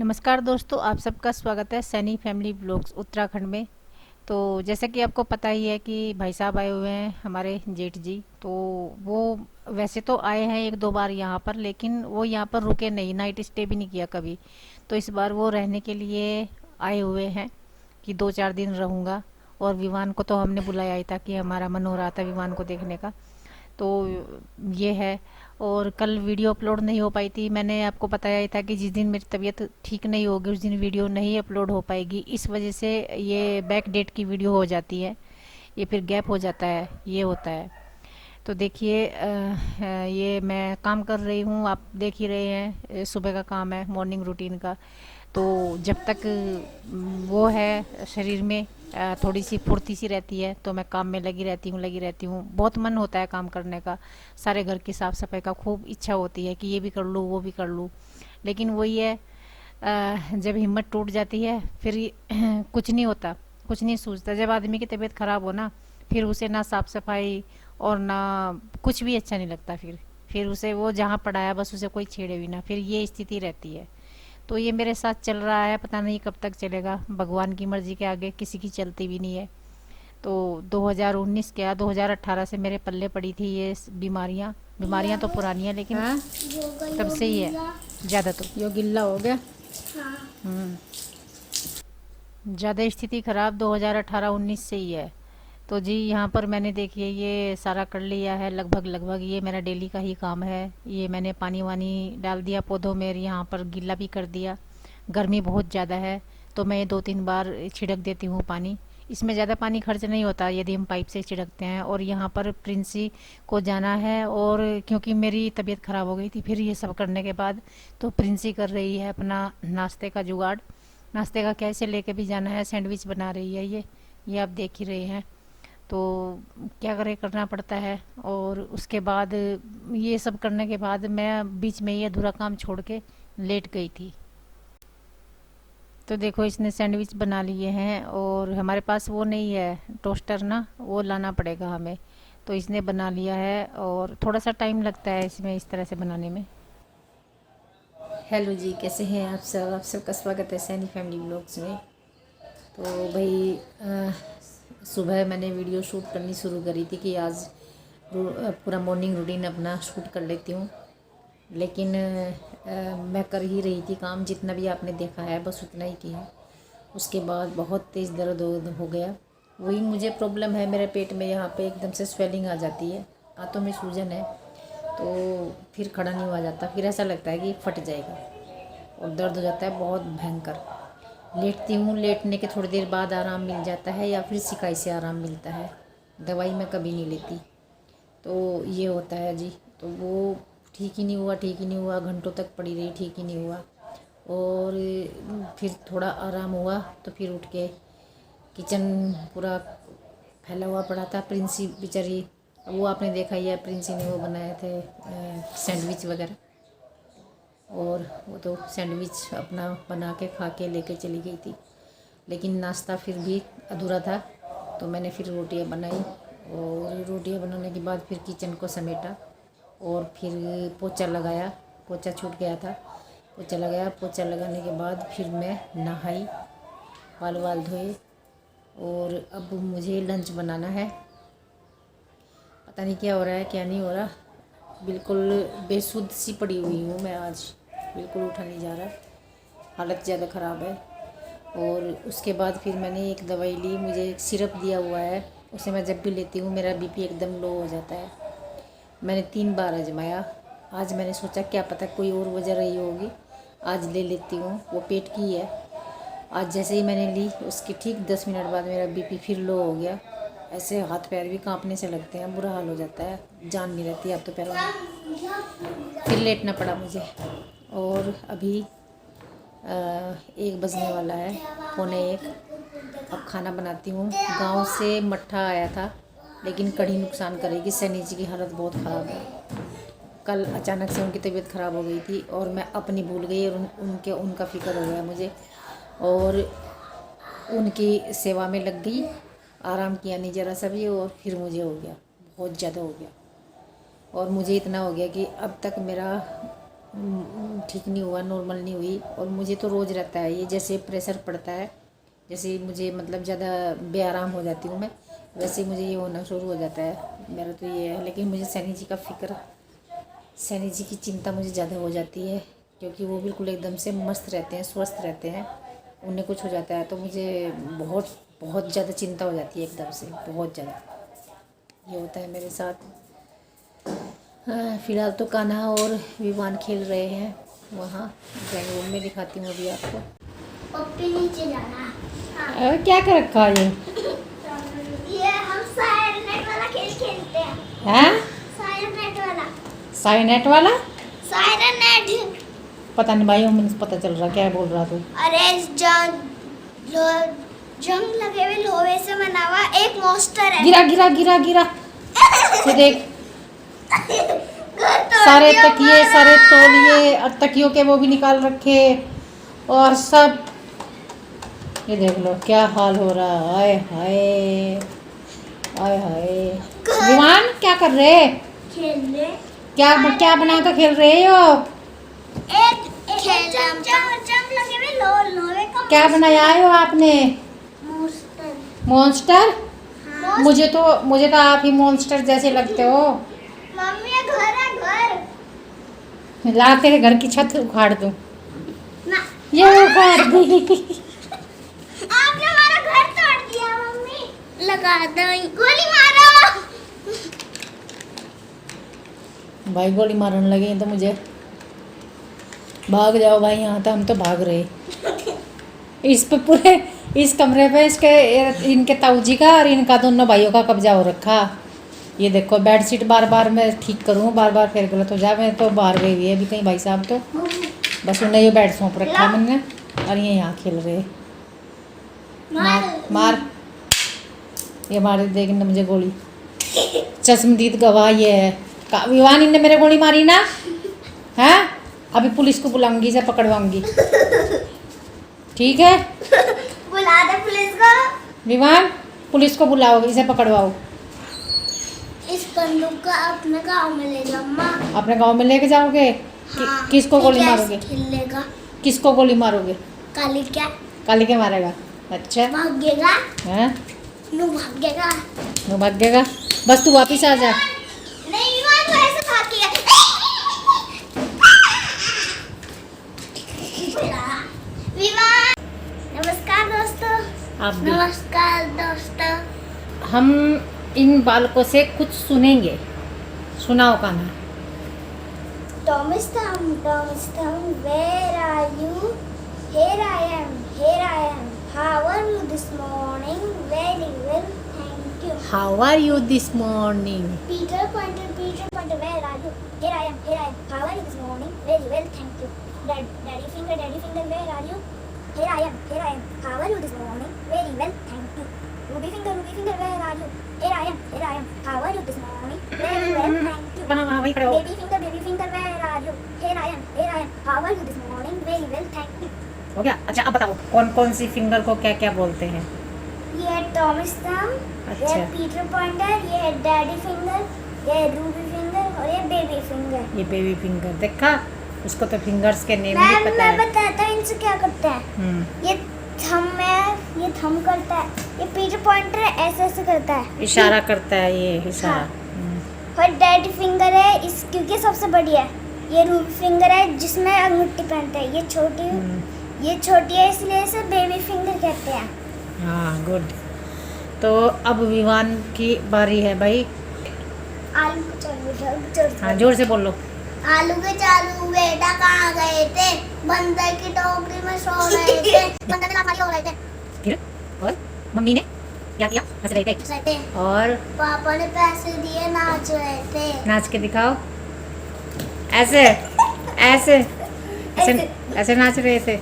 नमस्कार दोस्तों, आप सबका स्वागत है सैनी फैमिली ब्लॉग्स उत्तराखंड में। तो जैसा कि आपको पता ही है कि भाई साहब आए हुए हैं हमारे जेठ जी। तो वो वैसे तो आए हैं एक दो बार यहाँ पर, लेकिन वो यहाँ पर रुके नहीं, नाइट स्टे भी नहीं किया कभी। तो इस बार वो रहने के लिए आए हुए हैं कि 2-4 दिन रहूँगा। और विवान को तो हमने बुलाया ही था कि हमारा मन हो रहा था विवान को देखने का। तो ये है। और कल वीडियो अपलोड नहीं हो पाई थी, मैंने आपको बताया ही था कि जिस दिन मेरी तबीयत ठीक नहीं होगी उस दिन वीडियो नहीं अपलोड हो पाएगी। इस वजह से ये बैक डेट की वीडियो हो जाती है, ये फिर गैप हो जाता है, ये होता है। तो देखिए ये मैं काम कर रही हूँ, आप देख ही रहे हैं, सुबह का काम है, मॉर्निंग रूटीन का। तो जब तक वो है शरीर में थोड़ी सी फुर्ती सी रहती है तो मैं काम में लगी रहती हूँ। बहुत मन होता है काम करने का, सारे घर की साफ़ सफाई का खूब इच्छा होती है कि ये भी कर लूँ वो भी कर लूँ। लेकिन वही है, जब हिम्मत टूट जाती है फिर कुछ नहीं होता, कुछ नहीं सूझता। जब आदमी की तबीयत ख़राब हो ना, फिर उसे ना साफ़ सफाई और ना कुछ भी अच्छा नहीं लगता। फिर उसे वो जहाँ पड़ा है बस उसे कोई छेड़े भी ना, फिर ये स्थिति रहती है। तो ये मेरे साथ चल रहा है, पता नहीं कब तक चलेगा, भगवान की मर्जी के आगे किसी की चलती भी नहीं है। तो 2019 क्या 2018 से मेरे पल्ले पड़ी थी ये बीमारियाँ। बीमारियाँ तो पुरानी हैं लेकिन हाँ, तब से ही है ज़्यादा तो। यो गिल्ला हो गया। हम्म, ज़्यादा स्थिति ख़राब 2018-19 से ही है। तो जी यहाँ पर मैंने देखिए ये सारा कर लिया है, लगभग लगभग ये मेरा डेली का ही काम है। ये मैंने पानी वानी डाल दिया पौधों में, यहाँ पर गीला भी कर दिया। गर्मी बहुत ज़्यादा है तो मैं 2-3 बार छिड़क देती हूँ पानी। इसमें ज़्यादा पानी खर्च नहीं होता यदि हम पाइप से छिड़कते हैं। और यहाँ पर प्रिंसी को जाना है, और क्योंकि मेरी तबीयत ख़राब हो गई थी फिर ये सब करने के बाद, तो प्रिंसी कर रही है अपना नाश्ते का जुगाड़। नाश्ते का कैसे लेके भी जाना है, सैंडविच बना रही है ये आप देख ही रहे हैं। तो क्या करे, करना पड़ता है। और उसके बाद ये सब करने के बाद मैं बीच में ये अधूरा काम छोड़ के लेट गई थी। तो देखो इसने सैंडविच बना लिए हैं, और हमारे पास वो नहीं है टोस्टर ना, वो लाना पड़ेगा हमें। तो इसने बना लिया है और थोड़ा सा टाइम लगता है इसमें इस तरह से बनाने में। हेलो जी, कैसे हैं आप सब? आप सबका स्वागत है सैनी फैमिली ब्लॉग्स में। तो भाई सुबह मैंने वीडियो शूट करनी शुरू करी थी कि आज पूरा मॉर्निंग रूटीन अपना शूट कर लेती हूँ। लेकिन मैं कर ही रही थी काम, जितना भी आपने देखा है बस उतना ही किया। उसके बाद बहुत तेज़ दर्द हो गया। वही मुझे प्रॉब्लम है, मेरे पेट में यहाँ पे एकदम से स्वेलिंग आ जाती है, हाथों में सूजन है। तो फिर खड़ा नहीं हुआ जाता, फिर ऐसा लगता है कि फट जाएगा, और दर्द हो जाता है बहुत भयंकर। लेटती हूँ, लेटने के थोड़ी देर बाद आराम मिल जाता है या फिर सिकाई से आराम मिलता है, दवाई मैं कभी नहीं लेती। तो ये होता है जी। तो वो ठीक ही नहीं हुआ, ठीक ही नहीं हुआ, घंटों तक पड़ी रही, ठीक ही नहीं हुआ। और फिर थोड़ा आराम हुआ तो फिर उठ के किचन पूरा फैला हुआ पड़ा था। प्रिंसी बेचारी, वो आपने देखा ही है, प्रिंसी ने वो बनाए थे सैंडविच वगैरह, और वो तो सैंडविच अपना बना के खा के लेके चली गई थी। लेकिन नाश्ता फिर भी अधूरा था, तो मैंने फिर रोटियां बनाई, और रोटियां बनाने के बाद फिर किचन को समेटा, और फिर पोछा लगाया। पोछा छूट गया था, पोछा लगाया। पोछा लगाने के बाद फिर मैं नहाई, बाल वाल धोए, और अब मुझे लंच बनाना है। पता नहीं क्या हो रहा है क्या नहीं हो रहा, बिल्कुल बेसुध सी पड़ी हुई हूँ मैं आज, बिल्कुल उठा नहीं जा रहा, हालत ज़्यादा ख़राब है। और उसके बाद फिर मैंने एक दवाई ली, मुझे एक सिरप दिया हुआ है, उसे मैं जब भी लेती हूँ मेरा बीपी एकदम लो हो जाता है। मैंने 3 बार आजमाया, आज मैंने सोचा क्या पता कोई और वजह रही होगी, आज ले लेती हूँ, वो पेट की है। आज जैसे ही मैंने ली उसके ठीक 10 मिनट बाद मेरा बीपी फिर लो हो गया। ऐसे हाथ पैर भी कांपने से लगते हैं, बुरा हाल हो जाता है, जान नहीं रहती हाथों पैरों में। फिर लेटना पड़ा मुझे। और अभी 1 बजने वाला है, पौने 1। अब खाना बनाती हूँ। गांव से मट्ठा आया था, लेकिन कड़ी नुकसान करेगी, सनी जी की हालत बहुत ख़राब है। कल अचानक से उनकी तबीयत ख़राब हो गई थी और मैं अपनी भूल गई, और उनका फ़िक्र हो गया मुझे, और उनकी सेवा में लग गई। आराम किया नहीं ज़रा सा भी, और फिर मुझे हो गया, बहुत ज़्यादा हो गया। और मुझे इतना हो गया कि अब तक मेरा ठीक नहीं हुआ, नॉर्मल नहीं हुई। और मुझे तो रोज़ रहता है ये, जैसे प्रेशर पड़ता है, जैसे मुझे मतलब ज़्यादा बेआराम हो जाती हूँ मैं, वैसे मुझे ये होना शुरू हो जाता है। मेरा तो ये है, लेकिन मुझे सैनी जी का फिक्र, सैनी जी की चिंता मुझे ज़्यादा हो जाती है, क्योंकि वो बिल्कुल एकदम से मस्त रहते हैं, स्वस्थ रहते हैं। उन्हें कुछ हो जाता है तो मुझे बहुत बहुत ज़्यादा चिंता हो जाती है, एकदम से बहुत ज़्यादा। ये होता है मेरे साथ। फ़िलहाल तो कान्हा और विवान खेल रहे हैं वहाँ ड्राइंग रूम में, दिखाती हूँ अभी आपको। पप्पी नीचे जाना। क्या कर रखा है ये हम सायर नेट वाला खेल खेलते हैं। हैं? सायर नेट वाला। साइनेट वाला? सायर नेट। पता नहीं भाई, मुझे पता चल रहा क्या बोल रहा तू। अरे जंग लगे हुए लोहे से बना हुआ एक मॉन्स्टर है। गिरा गिरा गिरा गिरा। ये देख, घर तोड़ सारे दिया तकिए, हमारा। सारे तौलिए और तकियों के वो भी निकाल रखे, और सब ये देख लो क्या हाल हो रहा है। हाय हाय हाय हाय। विमान क्या कर रहे? खेलने क्या क्या बना कर खेल रहे हो? एक जंग लगे हुए लोहे का क्या बनाया हो आपने? मॉन्स्टर। मॉन्स्टर? हाँ। मुझे तो आप ही मॉन्स्टर जैसे लगते हो। मम्मी ये घर है, घर। ला तेरे घर की छत उखाड़ दूं। ना ये उखाड़ दी। आपने हमारा घर तोड़ दिया मम्मी। लगा दो गोली मारो। भाई गोली मारने लगे तो मुझे भाग जाओ भाई, यहाँ तो हम तो भाग रहे। इस पे पूरे इस कमरे पे इनके ताऊजी का और इनका दोनों भाइयों का कब्जा हो रखा। ये देखो बेडशीट बार बार मैं ठीक करूँ, बार बार फिर गलत हो जाए। मैं तो बाहर गई हुई है अभी कहीं भाई साहब, तो बस उन्हें ये बेड सौंप रखा मैंने, और ये यहाँ खेल रहे। मार मार, ये मारे देखने मुझे गोली। चश्मदीद गवाह ये है। विवान, इनने मेरे गोली मारी ना है, अभी पुलिस को बुलाऊंगी, इसे पकड़वाऊंगी, ठीक है? बुला दे पुलिस को। विवान, पुलिस को बुलाओ, इसे पकड़वाओ। इस बंदूक को अपने गांव में ले जाओ माँ। अपने गांव में लेके जाओगे? हाँ, किसको गोली फिर मारोगे? ऐसे खेलेगा। किसको गोली मारोगे? काली क्या काली के मारेगा? अच्छा भागेगा, है, नू भागेगा। वो भागेगा। बस तू वापिस आ जा। नहीं विमान को ऐसे भागेगा। विमान। नमस्कार दोस्तों। आप भी। नमस्कार दोस्तों। हम इन बालकों से कुछ सुनेंगे, सुनाओ Kanha. Thomas Thumb, where are you? Here I am. How are you this morning? Very well, thank you. How are you this morning? Peter Pointer, where are you? Here I am. How are you this morning? Very well, thank you. Daddy Finger, where are you? Here I am. How are you this morning? Very well, thank you. Ruby Finger, where are you? Here I am. How are you this morning? Very well, thank you. वहाँ वहीं खड़े हो। Baby Finger, where are you? Here I am. How are you this morning? Very well, thank you. हो गया? अच्छा अब बताओ कौन कौन सी फिंगर को क्या क्या बोलते हैं? ये है Thomas Thumb, ये अच्छा। है Peter Pointer, ये है Daddy Finger, ये है Ruby Finger और ये Baby Finger। ये बेबी फिंगर, देखा, उसको तो फिंगर्स के नेम भी पता मैं है। बताता हूँ इनसे क्या करते हैं। ये थंब है, ये थंब करता है, ये Peter Pointer ऐसे ऐसे करता है, इशारा करता है, ये इशारा। हाँ। और Daddy Finger है इस क्योंकि सबसे बड़ी है। ये Ruby Finger है जिसमें अंगूठी पहनते हैं। ये छोटी है इसलिए इसे बेबी फिंगर कहते हैं। हाँ गुड। तो अब विवान की बारी है भाई। आलू को चालू हाँ जोर से बोलो। आलू के चालू बेटा कहाँ गए थे? बंदर की टोकरी में सो रहे थे। बंदर के साथ हो रहे थे। फिर और मम्मी ने क्या किया? हंस रहे थे। और पापा ने पैसे दिए, नाच रहे थे। नाच के दिखाओ। ऐसे ऐसे ऐसे ऐसे नाच रहे थे।